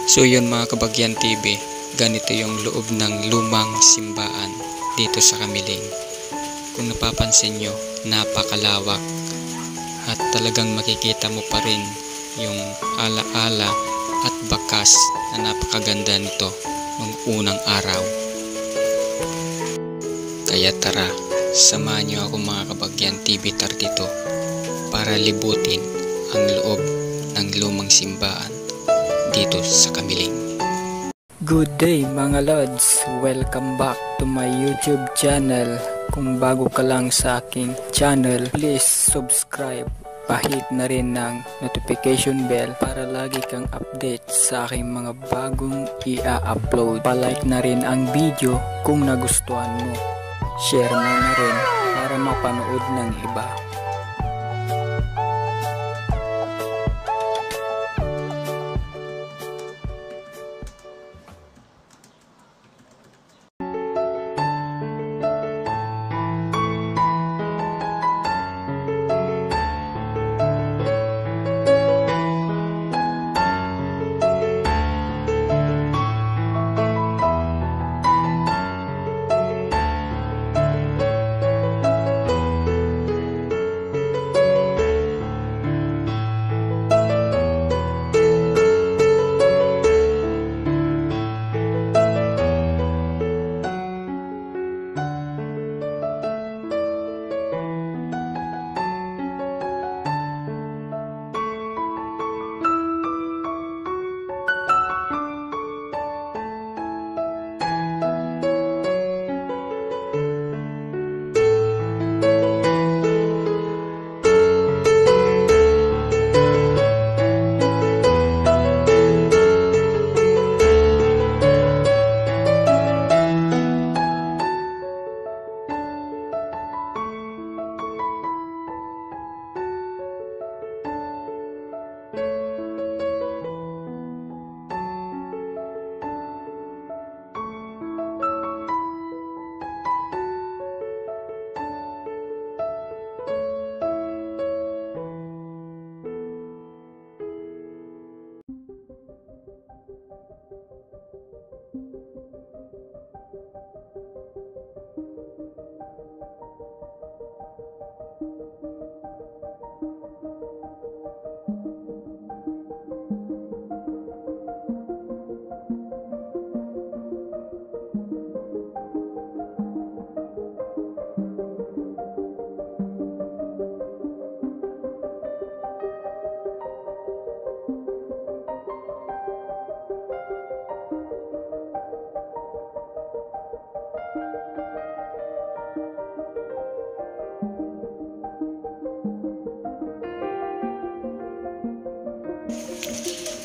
So yun mga Kabagyan TV, ganito yung loob ng lumang simbahan dito sa Kamiling. Kung napapansin nyo, napakalawak at talagang makikita mo pa rin yung ala-ala at bakas na napakaganda nito nung unang araw. Kaya tara, samahan nyo ako mga Kabagyan TV 32 para libutin ang loob ng lumang simbahan dito sa Kamiling. Good day mga lods! Welcome back to my YouTube channel. Kung bago ka lang sa aking channel, please subscribe. Pahit na rin ng notification bell para lagi kang update sa aking mga bagong i-upload. Palike na rin ang video kung nagustuhan mo. Share mo na rin para mapanood ng iba.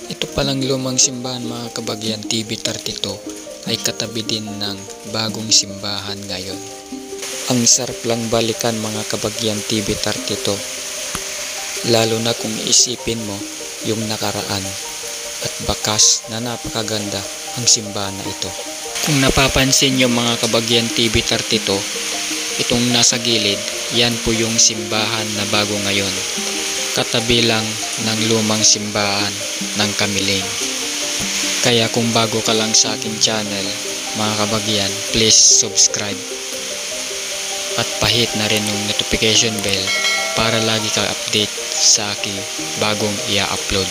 Ito palang lumang simbahan mga Kabagyan TV 32 ay katabi din ng bagong simbahan ngayon. Ang sarap lang balikan mga Kabagyan TV 32, lalo na kung isipin mo yung nakaraan at bakas na napakaganda ang simbahan na ito. Kung napapansin nyo mga Kabagyan TV 32, itong nasa gilid, yan po yung simbahan na bago ngayon. Katabi lang ng lumang simbahan ng Kamiling. Kaya kung bago ka lang sa aking channel, mga Kabagyan, please subscribe. At pahit na rin yung notification bell para lagi ka update sa aking bagong i-upload.